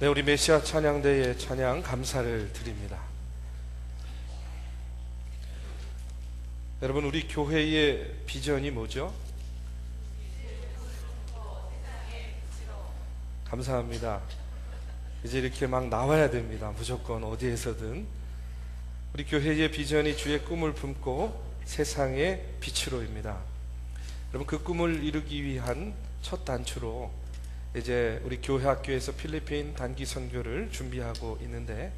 네, 우리 메시아 찬양대의 찬양 감사를 드립니다. 여러분, 우리 교회의 비전이 뭐죠? 감사합니다. 이제 이렇게 막 나와야 됩니다. 무조건 어디에서든. 우리 교회의 비전이 주의 꿈을 품고 세상의 빛으로입니다. 여러분, 그 꿈을 이루기 위한 첫 단추로 이제 우리 교회 학교에서 필리핀 단기 선교를 준비하고 있는데,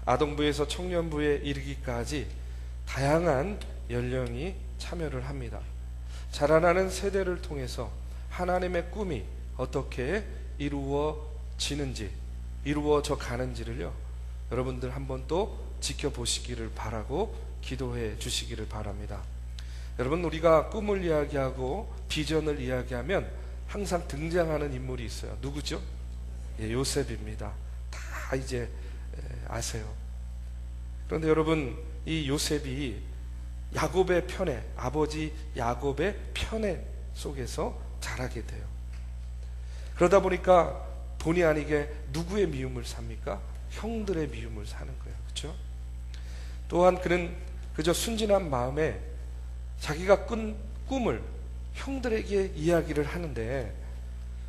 아동부에서 청년부에 이르기까지 다양한 연령이 참여를 합니다. 자라나는 세대를 통해서 하나님의 꿈이 어떻게 이루어지는지, 이루어져 가는지를요, 여러분들 한번 또 지켜보시기를 바라고 기도해 주시기를 바랍니다. 여러분, 우리가 꿈을 이야기하고 비전을 이야기하면 항상 등장하는 인물이 있어요. 누구죠? 예, 요셉입니다. 다 이제 아세요. 그런데 여러분, 이 요셉이 야곱의 편에, 아버지 야곱의 편에 속에서 자라게 돼요. 그러다 보니까 본의 아니게 누구의 미움을 삽니까? 형들의 미움을 사는 거예요. 그렇죠? 또한 그는 그저 순진한 마음에 자기가 꾼 꿈을 형들에게 이야기를 하는데,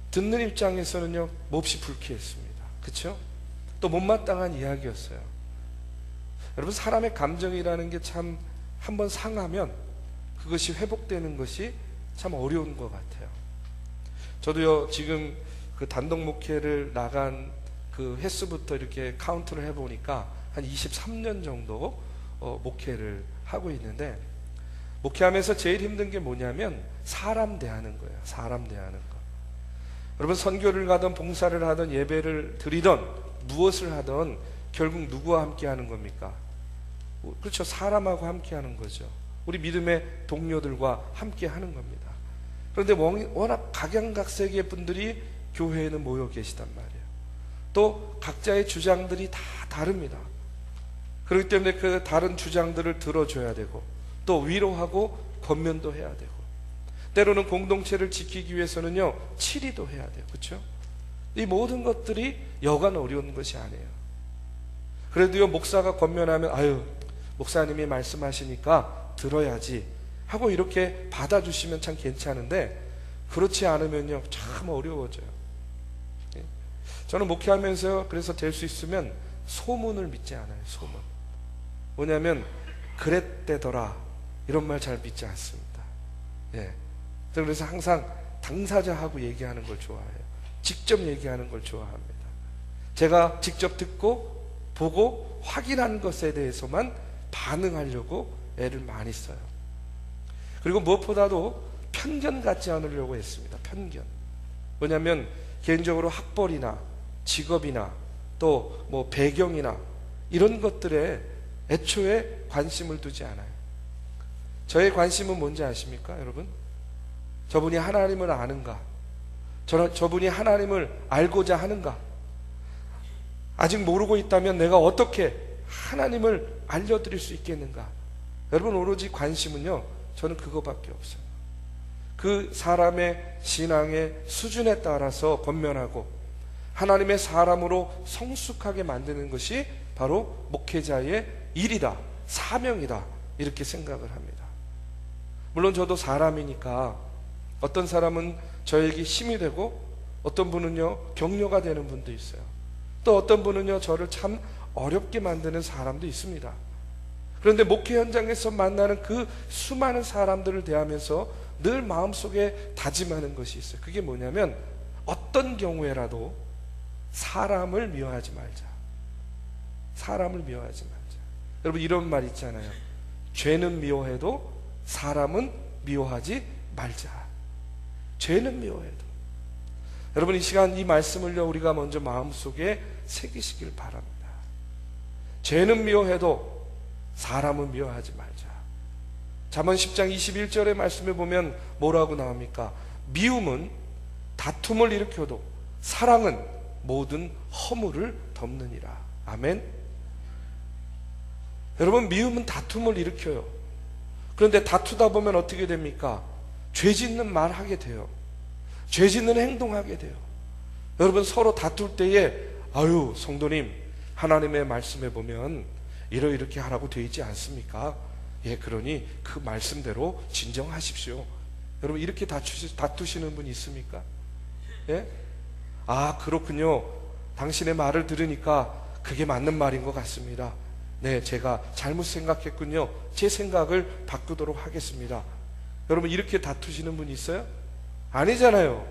듣는 입장에서는요 몹시 불쾌했습니다. 그렇죠? 또 못마땅한 이야기였어요. 여러분, 사람의 감정이라는 게 참 한번 상하면 그것이 회복되는 것이 참 어려운 것 같아요. 저도요 지금 그 단독 목회를 나간 그 횟수부터 이렇게 카운트를 해보니까 한 23년 정도 목회를 하고 있는데, 목회하면서 제일 힘든 게 뭐냐면 사람 대하는 거예요. 사람 대하는 거. 여러분, 선교를 가든 봉사를 하든 예배를 드리든 무엇을 하든 결국 누구와 함께 하는 겁니까? 그렇죠. 사람하고 함께 하는 거죠. 우리 믿음의 동료들과 함께 하는 겁니다. 그런데 워낙 각양각색의 분들이 교회에는 모여 계시단 말이에요. 또 각자의 주장들이 다 다릅니다. 그렇기 때문에 그 다른 주장들을 들어줘야 되고, 또 위로하고 권면도 해야 되고, 때로는 공동체를 지키기 위해서는요 치리도 해야 돼요. 그렇죠? 이 모든 것들이 여간 어려운 것이 아니에요. 그래도요 목사가 권면하면 아유 목사님이 말씀하시니까 들어야지 하고 이렇게 받아주시면 참 괜찮은데, 그렇지 않으면요 참 어려워져요. 저는 목회하면서 그래서 될 수 있으면 소문을 믿지 않아요. 소문. 뭐냐면 그랬대더라 이런 말 잘 믿지 않습니다. 예. 그래서 항상 당사자하고 얘기하는 걸 좋아해요. 직접 얘기하는 걸 좋아합니다. 제가 직접 듣고 보고 확인한 것에 대해서만 반응하려고 애를 많이 써요. 그리고 무엇보다도 편견 갖지 않으려고 했습니다. 편견. 뭐냐면 개인적으로 학벌이나 직업이나 또 뭐 배경이나 이런 것들에 애초에 관심을 두지 않아요. 저의 관심은 뭔지 아십니까, 여러분? 저분이 하나님을 아는가? 저분이 하나님을 알고자 하는가? 아직 모르고 있다면 내가 어떻게 하나님을 알려드릴 수 있겠는가? 여러분, 오로지 관심은요 저는 그거밖에 없어요. 그 사람의 신앙의 수준에 따라서 권면하고 하나님의 사람으로 성숙하게 만드는 것이 바로 목회자의 일이다, 사명이다, 이렇게 생각을 합니다. 물론 저도 사람이니까 어떤 사람은 저에게 힘이 되고, 어떤 분은요 격려가 되는 분도 있어요. 또 어떤 분은요 저를 참 어렵게 만드는 사람도 있습니다. 그런데 목회 현장에서 만나는 그 수많은 사람들을 대하면서 늘 마음속에 다짐하는 것이 있어요. 그게 뭐냐면 어떤 경우에라도 사람을 미워하지 말자. 사람을 미워하지 말자. 여러분, 이런 말 있잖아요. 죄는 미워해도 사람은 미워하지 말자. 죄는 미워해도. 여러분, 이 시간 이 말씀을요 우리가 먼저 마음속에 새기시길 바랍니다. 죄는 미워해도 사람은 미워하지 말자. 잠언 10장 21절의 말씀에 보면 뭐라고 나옵니까? 미움은 다툼을 일으켜도 사랑은 모든 허물을 덮느니라. 아멘. 여러분, 미움은 다툼을 일으켜요. 그런데 다투다 보면 어떻게 됩니까? 죄 짓는 말 하게 돼요. 죄 짓는 행동하게 돼요. 여러분, 서로 다툴 때에 아유 성도님, 하나님의 말씀에 보면 이렇게 하라고 되어 있지 않습니까? 예, 그러니 그 말씀대로 진정하십시오. 여러분 이렇게 다투시는 분 있습니까? 예? 아 그렇군요. 당신의 말을 들으니까 그게 맞는 말인 것 같습니다. 네, 제가 잘못 생각했군요. 제 생각을 바꾸도록 하겠습니다. 여러분 이렇게 다투시는 분 있어요? 아니잖아요.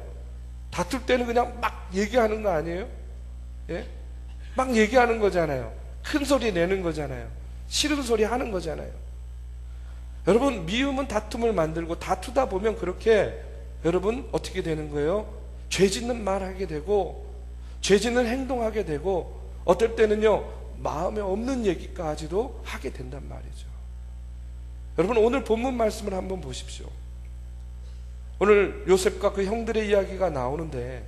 다툴 때는 그냥 막 얘기하는 거 아니에요? 예? 막 얘기하는 거잖아요. 큰 소리 내는 거잖아요. 싫은 소리 하는 거잖아요. 여러분 미움은 다툼을 만들고, 다투다 보면 그렇게 여러분 어떻게 되는 거예요? 죄 짓는 말 하게 되고, 죄 짓는 행동하게 되고, 어떨 때는요 마음에 없는 얘기까지도 하게 된단 말이죠. 여러분 오늘 본문 말씀을 한번 보십시오. 오늘 요셉과 그 형들의 이야기가 나오는데,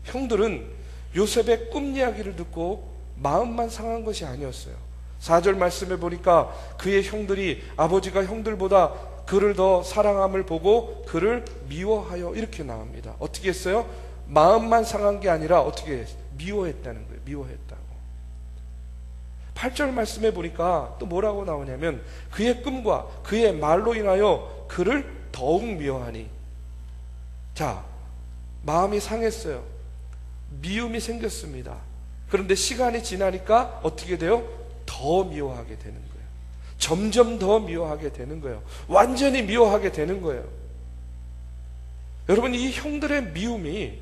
형들은 요셉의 꿈 이야기를 듣고 마음만 상한 것이 아니었어요. 4절 말씀에 보니까 그의 형들이 아버지가 형들보다 그를 더 사랑함을 보고 그를 미워하여, 이렇게 나옵니다. 어떻게 했어요? 마음만 상한 게 아니라 어떻게 미워했다는 거예요. 미워했다고. 8절 말씀에 보니까 또 뭐라고 나오냐면, 그의 꿈과 그의 말로 인하여 그를 더욱 미워하니. 자, 마음이 상했어요. 미움이 생겼습니다. 그런데 시간이 지나니까 어떻게 돼요? 더 미워하게 되는 거예요. 점점 더 미워하게 되는 거예요. 완전히 미워하게 되는 거예요. 여러분 이 형들의 미움이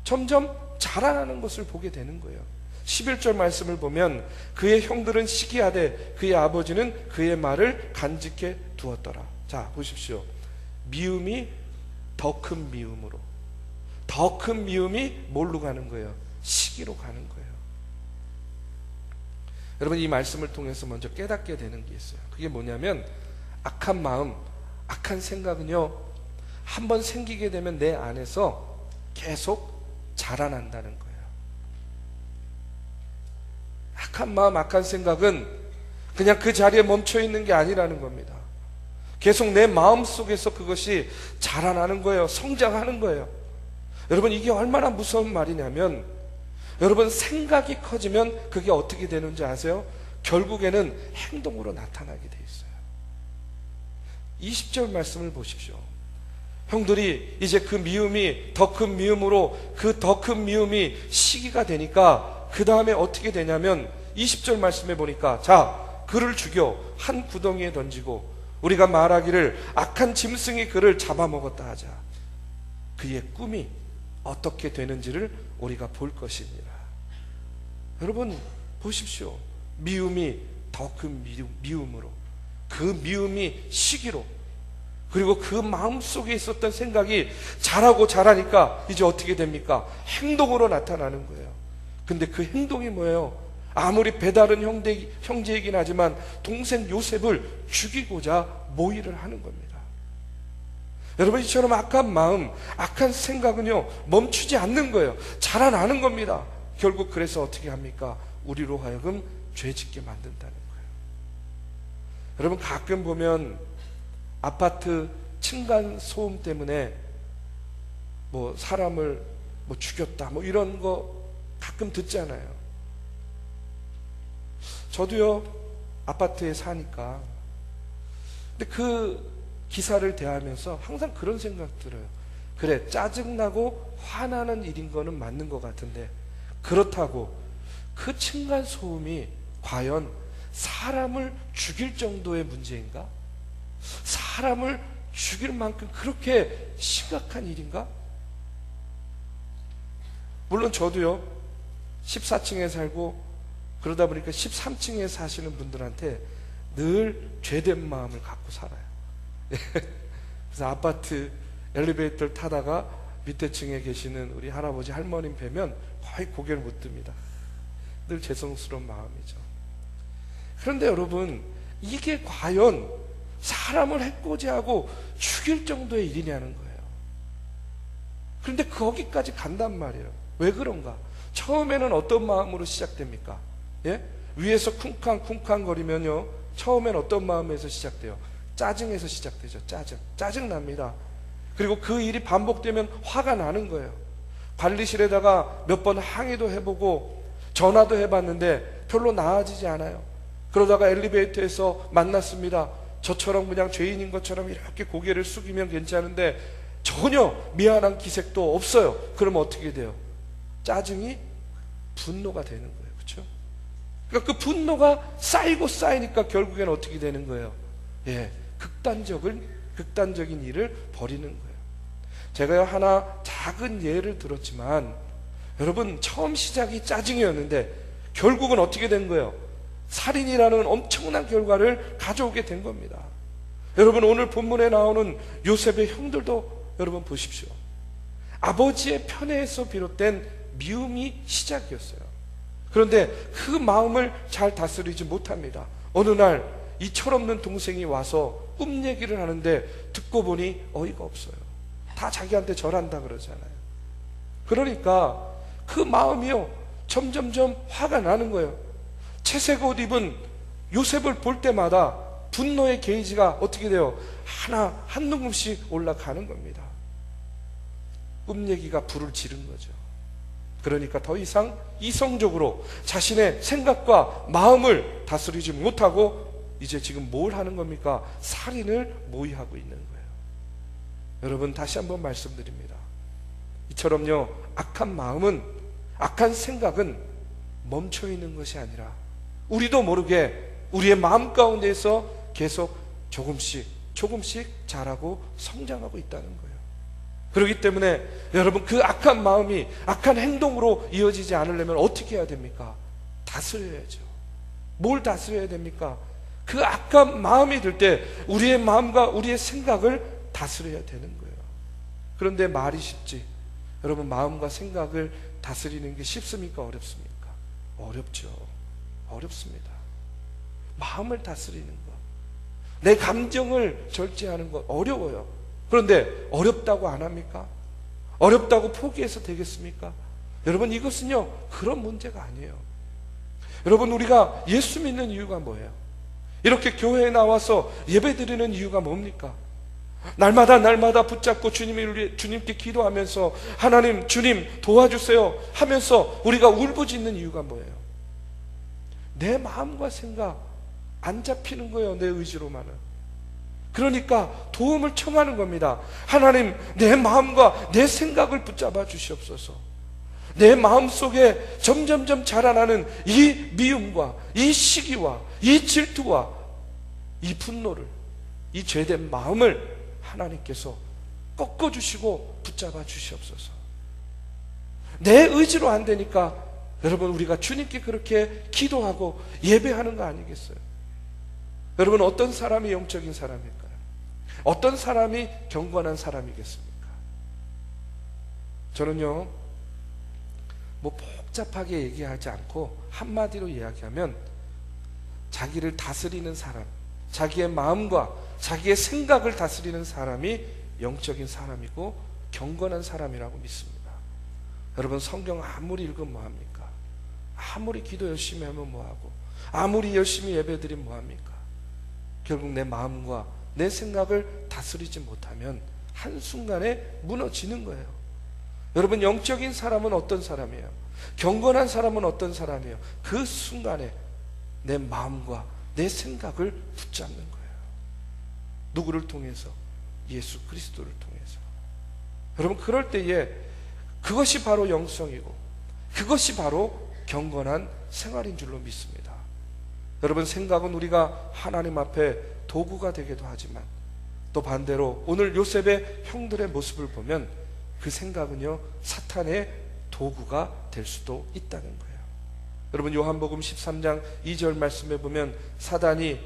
점점 자라나는 것을 보게 되는 거예요. 11절 말씀을 보면 그의 형들은 시기하되 그의 아버지는 그의 말을 간직해 두었더라. 자 보십시오. 미움이 더 큰 미움으로, 더 큰 미움이 뭘로 가는 거예요? 시기로 가는 거예요. 여러분 이 말씀을 통해서 먼저 깨닫게 되는 게 있어요. 그게 뭐냐면, 악한 마음, 악한 생각은요 한번 생기게 되면 내 안에서 계속 자라난다는 거예요. 악한 마음, 악한 생각은 그냥 그 자리에 멈춰 있는 게 아니라는 겁니다. 계속 내 마음 속에서 그것이 자라나는 거예요. 성장하는 거예요. 여러분 이게 얼마나 무서운 말이냐면, 여러분 생각이 커지면 그게 어떻게 되는지 아세요? 결국에는 행동으로 나타나게 돼 있어요. 20절 말씀을 보십시오. 형들이 이제 그 미움이 더 큰 미움으로, 그 더 큰 미움이 시기가 되니까 그 다음에 어떻게 되냐면 20절 말씀에 보니까, 자 그를 죽여 한 구덩이에 던지고 우리가 말하기를 악한 짐승이 그를 잡아먹었다 하자. 그의 꿈이 어떻게 되는지를 우리가 볼 것입니다. 여러분 보십시오. 미움이 더 큰 미움으로, 그 미움이 시기로, 그리고 그 마음속에 있었던 생각이 자라고 자라니까 이제 어떻게 됩니까? 행동으로 나타나는 거예요. 근데 그 행동이 뭐예요? 아무리 배다른 형제이긴 하지만 동생 요셉을 죽이고자 모의를 하는 겁니다. 여러분 이처럼 악한 마음, 악한 생각은요 멈추지 않는 거예요. 자라나는 겁니다. 결국 그래서 어떻게 합니까? 우리로 하여금 죄짓게 만든다는 거예요. 여러분 가끔 보면 아파트 층간 소음 때문에 뭐 사람을 뭐 죽였다 뭐 이런 거 가끔 듣잖아요. 저도요 아파트에 사니까, 근데 그 기사를 대하면서 항상 그런 생각 들어요. 그래, 짜증나고 화나는 일인 거는 맞는 것 같은데, 그렇다고 그 층간소음이 과연 사람을 죽일 정도의 문제인가? 사람을 죽일 만큼 그렇게 심각한 일인가? 물론 저도요 14층에 살고 그러다 보니까 13층에 사시는 분들한테 늘 죄된 마음을 갖고 살아요. 그래서 아파트 엘리베이터를 타다가 밑에 층에 계시는 우리 할아버지 할머님 뵈면 거의 고개를 못 듭니다. 늘 죄송스러운 마음이죠. 그런데 여러분 이게 과연 사람을 해코지하고 죽일 정도의 일이냐는 거예요. 그런데 거기까지 간단 말이에요. 왜 그런가? 처음에는 어떤 마음으로 시작됩니까? 예? 위에서 쿵쾅쿵쾅 거리면요 처음엔 어떤 마음에서 시작돼요? 짜증에서 시작되죠. 짜증 납니다. 그리고 그 일이 반복되면 화가 나는 거예요. 관리실에다가 몇 번 항의도 해보고 전화도 해봤는데 별로 나아지지 않아요. 그러다가 엘리베이터에서 만났습니다. 저처럼 그냥 죄인인 것처럼 이렇게 고개를 숙이면 괜찮은데 전혀 미안한 기색도 없어요. 그러면 어떻게 돼요? 짜증이 분노가 되는 거예요. 그렇죠? 그러니까 그 분노가 쌓이고 쌓이니까 결국에는 어떻게 되는 거예요? 예, 극단적인 일을 벌이는 거예요. 제가요 하나 작은 예를 들었지만 여러분, 처음 시작이 짜증이었는데 결국은 어떻게 된 거예요? 살인이라는 엄청난 결과를 가져오게 된 겁니다. 여러분, 오늘 본문에 나오는 요셉의 형들도 여러분 보십시오. 아버지의 편애에서 비롯된 미움이 시작이었어요. 그런데 그 마음을 잘 다스리지 못합니다. 어느 날 이 철없는 동생이 와서 꿈 얘기를 하는데 듣고 보니 어이가 없어요. 다 자기한테 절한다 그러잖아요. 그러니까 그 마음이요 점점점 화가 나는 거예요. 채색 옷 입은 요셉을 볼 때마다 분노의 게이지가 어떻게 돼요? 한 눈금씩 올라가는 겁니다. 꿈 얘기가 불을 지른 거죠. 그러니까 더 이상 이성적으로 자신의 생각과 마음을 다스리지 못하고 이제 지금 뭘 하는 겁니까? 살인을 모의하고 있는 거예요. 여러분, 다시 한번 말씀드립니다. 이처럼요 악한 마음은, 악한 생각은 멈춰 있는 것이 아니라 우리도 모르게 우리의 마음 가운데에서 계속 조금씩 자라고 성장하고 있다는 거예요. 그렇기 때문에 여러분, 그 악한 마음이 악한 행동으로 이어지지 않으려면 어떻게 해야 됩니까? 다스려야죠. 뭘 다스려야 됩니까? 그 악한 마음이 들 때 우리의 마음과 우리의 생각을 다스려야 되는 거예요. 그런데 말이 쉽지, 여러분, 마음과 생각을 다스리는 게 쉽습니까? 어렵습니까? 어렵죠. 어렵습니다. 마음을 다스리는 것, 내 감정을 절제하는 것 어려워요. 그런데 어렵다고 안 합니까? 어렵다고 포기해서 되겠습니까? 여러분, 이것은요 그런 문제가 아니에요. 여러분, 우리가 예수 믿는 이유가 뭐예요? 이렇게 교회에 나와서 예배드리는 이유가 뭡니까? 날마다 붙잡고 주님께 기도하면서 하나님, 주님 도와주세요 하면서 우리가 울부짖는 이유가 뭐예요? 내 마음과 생각 안 잡히는 거예요. 내 의지로만은. 그러니까 도움을 청하는 겁니다. 하나님, 내 마음과 내 생각을 붙잡아 주시옵소서. 내 마음속에 점점점 자라나는 이 미움과 이 시기와 이 질투와 이 분노를, 이 죄된 마음을 하나님께서 꺾어주시고 붙잡아 주시옵소서. 내 의지로 안 되니까 여러분, 우리가 주님께 그렇게 기도하고 예배하는 거 아니겠어요? 여러분, 어떤 사람이 영적인 사람일까요? 어떤 사람이 경건한 사람이겠습니까? 저는요 뭐 복잡하게 얘기하지 않고 한마디로 이야기하면 자기를 다스리는 사람, 자기의 마음과 자기의 생각을 다스리는 사람이 영적인 사람이고 경건한 사람이라고 믿습니다. 여러분, 성경 아무리 읽으면 뭐합니까? 아무리 기도 열심히 하면 뭐하고, 아무리 열심히 예배드리면 뭐합니까? 결국 내 마음과 내 생각을 다스리지 못하면 한순간에 무너지는 거예요. 여러분, 영적인 사람은 어떤 사람이에요? 경건한 사람은 어떤 사람이에요? 그 순간에 내 마음과 내 생각을 붙잡는 거예요. 누구를 통해서? 예수 그리스도를 통해서. 여러분, 그럴 때에 그것이 바로 영성이고 그것이 바로 경건한 생활인 줄로 믿습니다. 여러분, 생각은 우리가 하나님 앞에 도구가 되기도 하지만 또 반대로 오늘 요셉의 형들의 모습을 보면 그 생각은요 사탄의 도구가 될 수도 있다는 거예요. 여러분, 요한복음 13장 2절 말씀에 보면 사단이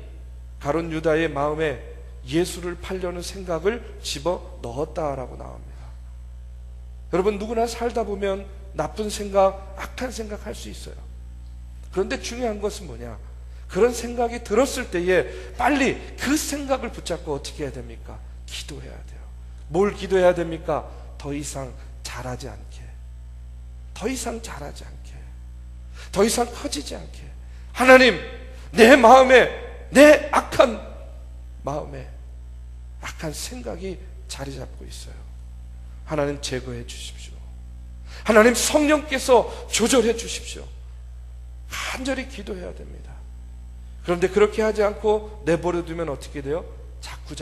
가룟 유다의 마음에 예수를 팔려는 생각을 집어 넣었다라고 나옵니다. 여러분, 누구나 살다 보면 나쁜 생각, 악한 생각 할 수 있어요. 그런데 중요한 것은 뭐냐? 그런 생각이 들었을 때에 빨리 그 생각을 붙잡고 어떻게 해야 됩니까? 기도해야 돼요. 뭘 기도해야 됩니까? 더 이상 자라지 않게, 더 이상 자라지 않게, 더 이상 커지지 않게. 하나님, 내 마음에, 내 악한 마음에 악한 생각이 자리 잡고 있어요. 하나님, 제거해 주십시오. 하나님, 성령께서 조절해 주십시오. 간절히 기도해야 됩니다. 그런데 그렇게 하지 않고 내버려 두면 어떻게 돼요? 자꾸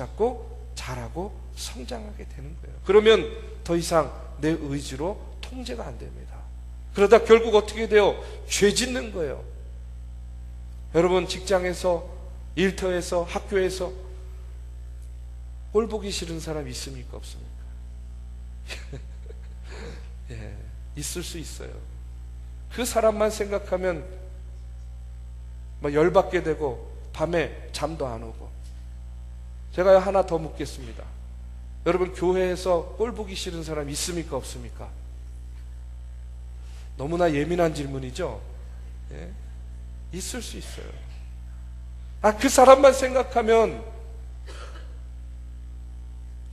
자라고 성장하게 되는 거예요. 그러면 더 이상 내 의지로 통제가 안 됩니다. 그러다 결국 어떻게 돼요? 죄 짓는 거예요. 여러분, 직장에서, 일터에서, 학교에서 꼴 보기 싫은 사람 있습니까? 없습니까? 예, 있을 수 있어요. 그 사람만 생각하면 막 열받게 되고 밤에 잠도 안 오고. 제가 하나 더 묻겠습니다. 여러분, 교회에서 꼴 보기 싫은 사람 있습니까? 없습니까? 너무나 예민한 질문이죠. 예? 있을 수 있어요. 그 사람만 생각하면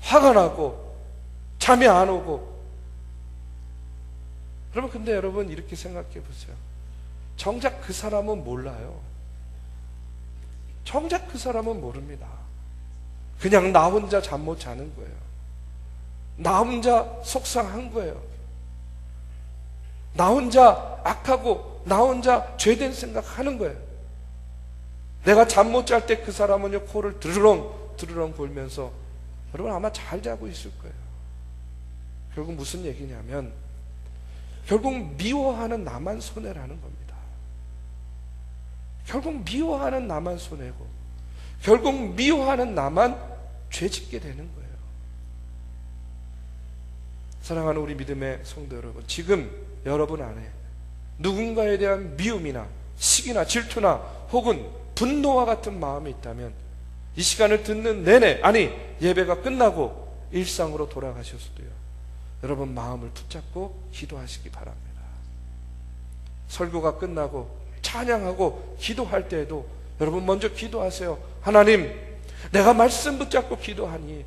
화가 나고 잠이 안 오고. 그러면 근데 여러분, 이렇게 생각해 보세요. 정작 그 사람은 몰라요. 정작 그 사람은 모릅니다. 그냥 나 혼자 잠 못 자는 거예요. 나 혼자 속상한 거예요. 나 혼자 악하고 나 혼자 죄된 생각하는 거예요. 내가 잠 못 잘 때 그 사람은요, 코를 드르렁 골면서 여러분 아마 잘 자고 있을 거예요. 결국 무슨 얘기냐면, 결국 미워하는 나만 손해라는 겁니다. 결국 미워하는 나만 손해고, 결국 미워하는 나만 죄 짓게 되는 거예요. 사랑하는 우리 믿음의 성도 여러분, 지금 여러분 안에 누군가에 대한 미움이나 시기나 질투나 혹은 분노와 같은 마음이 있다면, 이 시간을 듣는 내내, 아니 예배가 끝나고 일상으로 돌아가셨어도요, 여러분 마음을 붙잡고 기도하시기 바랍니다. 설교가 끝나고 찬양하고 기도할 때에도 여러분 먼저 기도하세요. 하나님, 내가 말씀 붙잡고 기도하니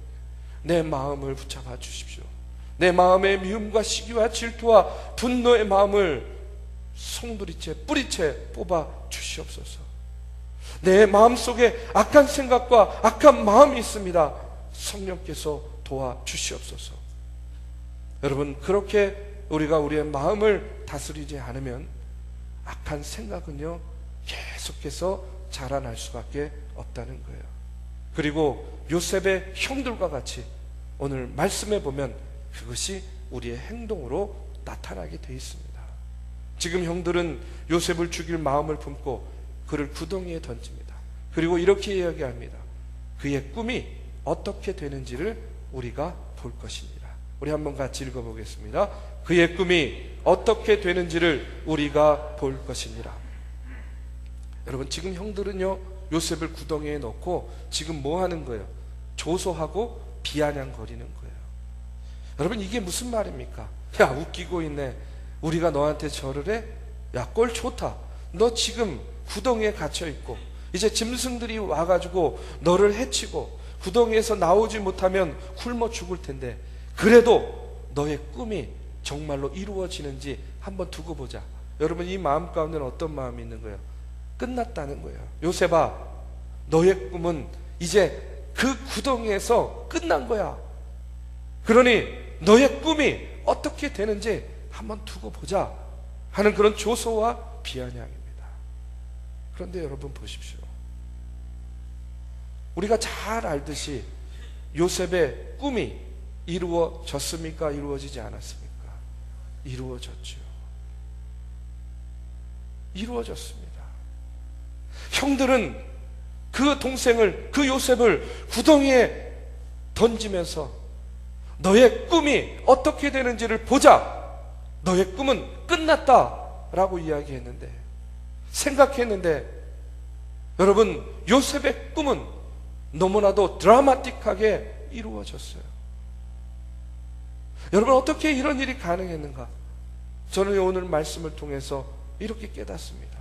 내 마음을 붙잡아 주십시오. 내 마음의 미움과 시기와 질투와 분노의 마음을 송두리째 뿌리째 뽑아 주시옵소서. 내 마음속에 악한 생각과 악한 마음이 있습니다. 성령께서 도와 주시옵소서. 여러분, 그렇게 우리가 우리의 마음을 다스리지 않으면 악한 생각은요, 계속해서 자라날 수밖에 없다는 거예요. 그리고 요셉의 형들과 같이 오늘 말씀에 보면 그것이 우리의 행동으로 나타나게 되어 있습니다. 지금 형들은 요셉을 죽일 마음을 품고 그를 구덩이에 던집니다. 그리고 이렇게 이야기합니다. 그의 꿈이 어떻게 되는지를 우리가 볼 것입니다. 우리 한번 같이 읽어보겠습니다. 그의 꿈이 어떻게 되는지를 우리가 볼 것입니다. 여러분, 지금 형들은요, 요셉을 구덩이에 넣고 지금 뭐 하는 거예요? 조소하고 비아냥거리는 거예요. 여러분, 이게 무슨 말입니까? 야, 웃기고 있네. 우리가 너한테 절을 해? 야, 꼴 좋다. 너 지금 구덩이에 갇혀있고 이제 짐승들이 와가지고 너를 해치고 구덩이에서 나오지 못하면 굶어 죽을 텐데, 그래도 너의 꿈이 정말로 이루어지는지 한번 두고 보자. 여러분, 이 마음 가운데는 어떤 마음이 있는 거예요? 끝났다는 거예요. 요셉아, 너의 꿈은 이제 그 구덩이에서 끝난 거야. 그러니 너의 꿈이 어떻게 되는지 한번 두고 보자 하는 그런 조소와 비아냥입니다. 그런데 여러분 보십시오. 우리가 잘 알듯이 요셉의 꿈이 이루어졌습니까? 이루어지지 않았습니까? 이루어졌죠. 이루어졌습니다. 형들은 그 동생을, 그 요셉을 구덩이에 던지면서 너의 꿈이 어떻게 되는지를 보자, 너의 꿈은 끝났다라고 이야기했는데, 생각했는데, 여러분, 요셉의 꿈은 너무나도 드라마틱하게 이루어졌어요. 여러분, 어떻게 이런 일이 가능했는가? 저는 오늘 말씀을 통해서 이렇게 깨닫습니다.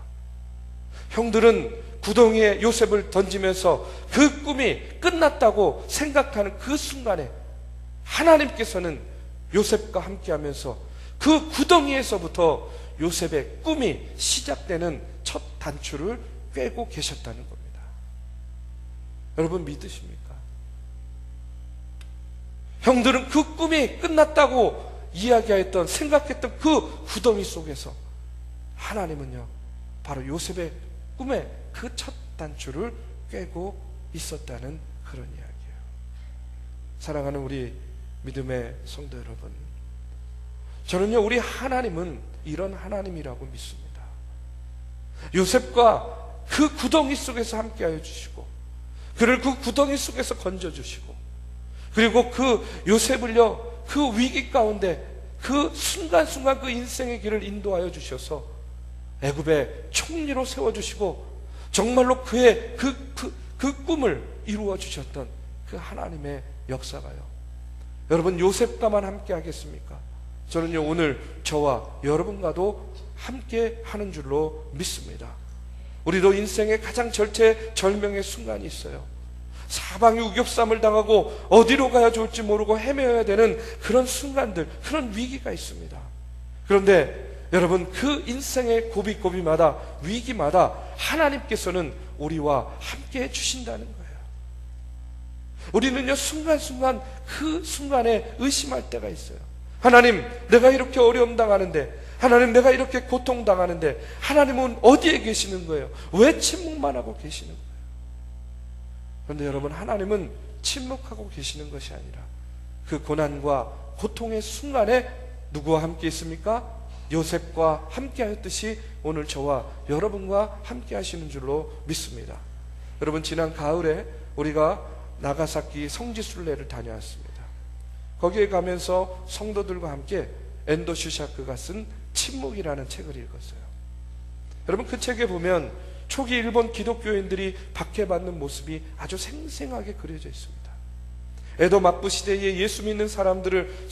형들은 구덩이에 요셉을 던지면서 그 꿈이 끝났다고 생각하는 그 순간에 하나님께서는 요셉과 함께 하면서 그 구덩이에서부터 요셉의 꿈이 시작되는 첫 단추를 꿰고 계셨다는 겁니다. 여러분, 믿으십니까? 형들은 그 꿈이 끝났다고 이야기했던, 생각했던 그 구덩이 속에서 하나님은요, 바로 요셉의 꿈의 그 첫 단추를 꿰고 있었다는 그런 이야기예요. 사랑하는 우리 믿음의 성도 여러분, 저는요, 우리 하나님은 이런 하나님이라고 믿습니다. 요셉과 그 구덩이 속에서 함께하여 주시고, 그를 그 구덩이 속에서 건져주시고, 그리고 그 요셉을요, 그 위기 가운데 그 순간순간 그 인생의 길을 인도하여 주셔서 애굽의 총리로 세워주시고, 정말로 그의 그 꿈을 이루어 주셨던 그 하나님의 역사가요, 여러분 요셉과만 함께 하겠습니까? 저는요, 오늘 저와 여러분과도 함께 하는 줄로 믿습니다. 우리도 인생의 가장 절체절명의 순간이 있어요. 사방이 우겹삼을 당하고 어디로 가야 좋을지 모르고 헤매어야 되는 그런 순간들, 그런 위기가 있습니다. 그런데 여러분, 그 인생의 고비고비마다, 위기마다 하나님께서는 우리와 함께 해주신다는 거예요. 우리는요, 순간순간 그 순간에 의심할 때가 있어요. 하나님, 내가 이렇게 어려움 당하는데, 하나님, 내가 이렇게 고통당하는데 하나님은 어디에 계시는 거예요? 왜 침묵만 하고 계시는 거예요? 그런데 여러분, 하나님은 침묵하고 계시는 것이 아니라 그 고난과 고통의 순간에 누구와 함께 있습니까? 요셉과 함께 하였듯이 오늘 저와 여러분과 함께 하시는 줄로 믿습니다. 여러분, 지난 가을에 우리가 나가사키 성지순례를 다녀왔습니다. 거기에 가면서 성도들과 함께 엔도 슈샤크가 쓴 침묵이라는 책을 읽었어요. 여러분, 그 책에 보면 초기 일본 기독교인들이 박해받는 모습이 아주 생생하게 그려져 있습니다. 에도 막부 시대에 예수 믿는 사람들을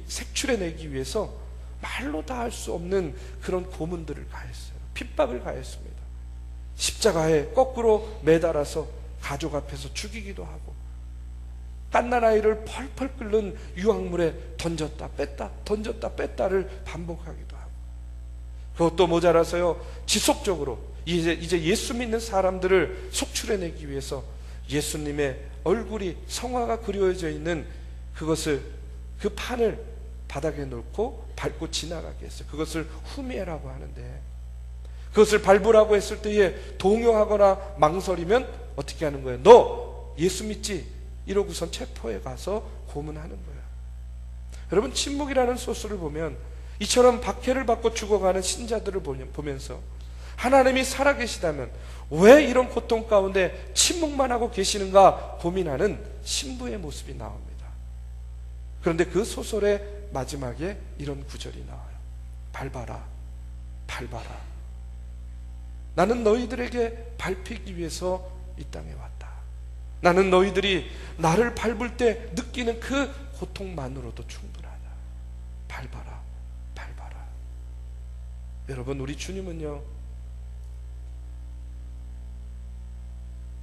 색출해내기 위해서 말로 다 할 수 없는 그런 고문들을 가했어요. 핍박을 가했습니다. 십자가에 거꾸로 매달아서 가족 앞에서 죽이기도 하고, 갓난아이를 펄펄 끓는 유황물에 던졌다 뺐다를 반복하기도 하고, 그것도 모자라서요, 지속적으로 이제 예수 믿는 사람들을 속출해내기 위해서 예수님의 얼굴이 성화가 그려져 있는 그 판을 바닥에 놓고 밟고 지나가게 했어요. 그것을 후미에라고 하는데, 그것을 밟으라고 했을 때에 동요하거나 망설이면 어떻게 하는 거예요? 너 예수 믿지? 이러고선 체포해 가서 고문하는 거예요. 여러분, 침묵이라는 소설을 보면 이처럼 박해를 받고 죽어가는 신자들을 보면서 하나님이 살아계시다면 왜 이런 고통 가운데 침묵만 하고 계시는가 고민하는 신부의 모습이 나옵니다. 그런데 그 소설의 마지막에 이런 구절이 나와요. 밟아라, 밟아라. 나는 너희들에게 밟히기 위해서 이 땅에 왔다. 나는 너희들이 나를 밟을 때 느끼는 그 고통만으로도 충분하다. 밟아라, 밟아라. 여러분, 우리 주님은요,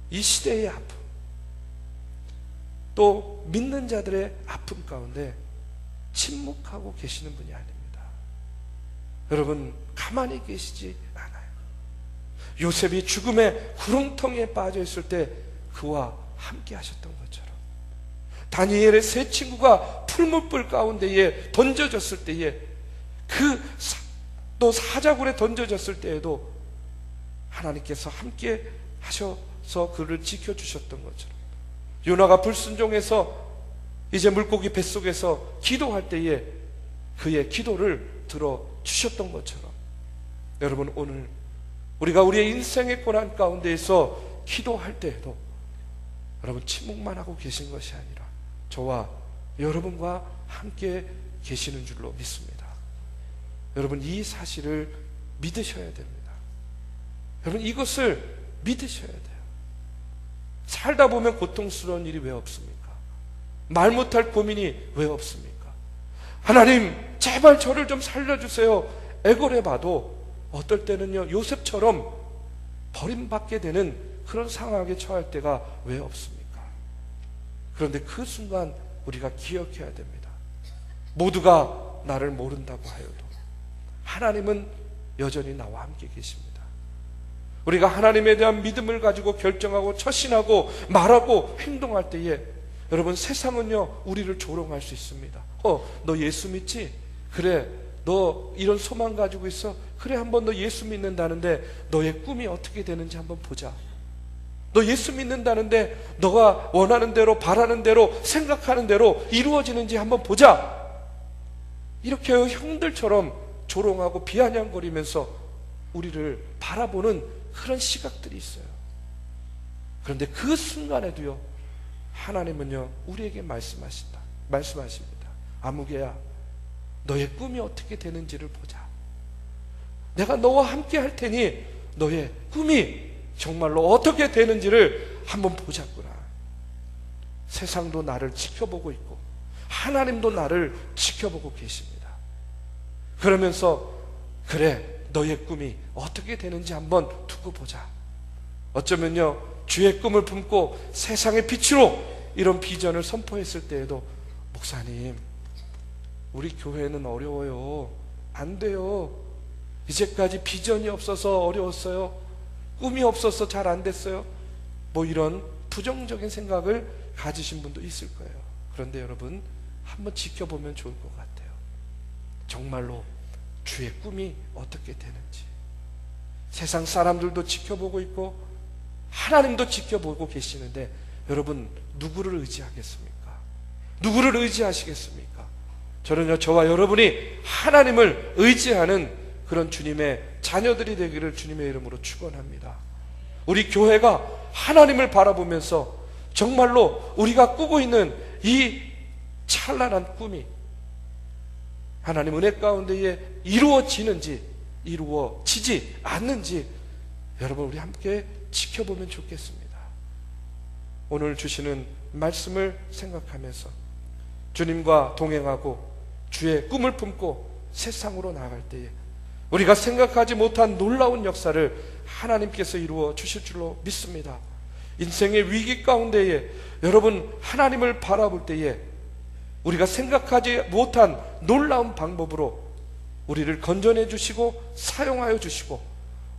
이 시대의 아픔, 또 믿는 자들의 아픔 가운데 침묵하고 계시는 분이 아닙니다. 여러분, 가만히 계시지 않아요. 요셉이 죽음의 구렁텅이에 빠져 있을 때 그와 함께 하셨던 것처럼, 다니엘의 세 친구가 풀무불 가운데에 던져졌을 때에, 또 사자굴에 던져졌을 때에도 하나님께서 함께 하셔서 그를 지켜주셨던 것처럼, 요나가 불순종해서 이제 물고기 뱃속에서 기도할 때에 그의 기도를 들어주셨던 것처럼, 여러분, 오늘 우리가 우리의 인생의 고난 가운데에서 기도할 때에도 여러분, 침묵만 하고 계신 것이 아니라 저와 여러분과 함께 계시는 줄로 믿습니다. 여러분, 이 사실을 믿으셔야 됩니다. 여러분, 이것을 믿으셔야 돼요. 살다 보면 고통스러운 일이 왜 없습니까? 말 못할 고민이 왜 없습니까? 하나님, 제발 저를 좀 살려주세요. 애걸해봐도 어떨 때는요, 요셉처럼 버림받게 되는 그런 상황에 처할 때가 왜 없습니까? 그런데 그 순간 우리가 기억해야 됩니다. 모두가 나를 모른다고 하여도 하나님은 여전히 나와 함께 계십니다. 우리가 하나님에 대한 믿음을 가지고 결정하고 처신하고 말하고 행동할 때에 여러분, 세상은요, 우리를 조롱할 수 있습니다. 너 예수 믿지? 그래, 너 이런 소망 가지고 있어? 그래, 한번 너 예수 믿는다는데 너의 꿈이 어떻게 되는지 한번 보자. 너 예수 믿는다는데 너가 원하는 대로, 바라는 대로, 생각하는 대로 이루어지는지 한번 보자. 이렇게 형들처럼 조롱하고 비아냥거리면서 우리를 바라보는 그런 시각들이 있어요. 그런데 그 순간에도요, 하나님은요, 우리에게 말씀하십니다. 아무개야, 너의 꿈이 어떻게 되는지를 보자. 내가 너와 함께 할 테니 너의 꿈이 정말로 어떻게 되는지를 한번 보자꾸나. 세상도 나를 지켜보고 있고 하나님도 나를 지켜보고 계십니다. 그러면서 그래, 너의 꿈이 어떻게 되는지 한번 두고 보자. 어쩌면요, 주의 꿈을 품고 세상의 빛으로 이런 비전을 선포했을 때에도, 목사님, 우리 교회는 어려워요. 안 돼요. 이제까지 비전이 없어서 어려웠어요. 꿈이 없어서 잘 안 됐어요. 뭐 이런 부정적인 생각을 가지신 분도 있을 거예요. 그런데 여러분, 한번 지켜보면 좋을 것 같아요. 정말로 주의 꿈이 어떻게 되는지. 세상 사람들도 지켜보고 있고 하나님도 지켜보고 계시는데, 여러분, 누구를 의지하겠습니까? 누구를 의지하시겠습니까? 저는요, 저와 여러분이 하나님을 의지하는 그런 주님의 자녀들이 되기를 주님의 이름으로 축원합니다. 우리 교회가 하나님을 바라보면서 정말로 우리가 꾸고 있는 이 찬란한 꿈이 하나님 은혜 가운데에 이루어지는지 이루어지지 않는지, 여러분, 우리 함께 지켜보면 좋겠습니다. 오늘 주시는 말씀을 생각하면서 주님과 동행하고 주의 꿈을 품고 세상으로 나아갈 때에 우리가 생각하지 못한 놀라운 역사를 하나님께서 이루어 주실 줄로 믿습니다. 인생의 위기 가운데에 여러분, 하나님을 바라볼 때에 우리가 생각하지 못한 놀라운 방법으로 우리를 건져내 주시고 사용하여 주시고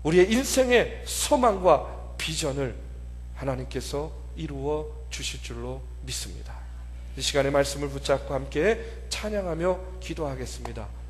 우리의 인생의 소망과 비전을 하나님께서 이루어 주실 줄로 믿습니다. 이 시간에 말씀을 붙잡고 함께 찬양하며 기도하겠습니다.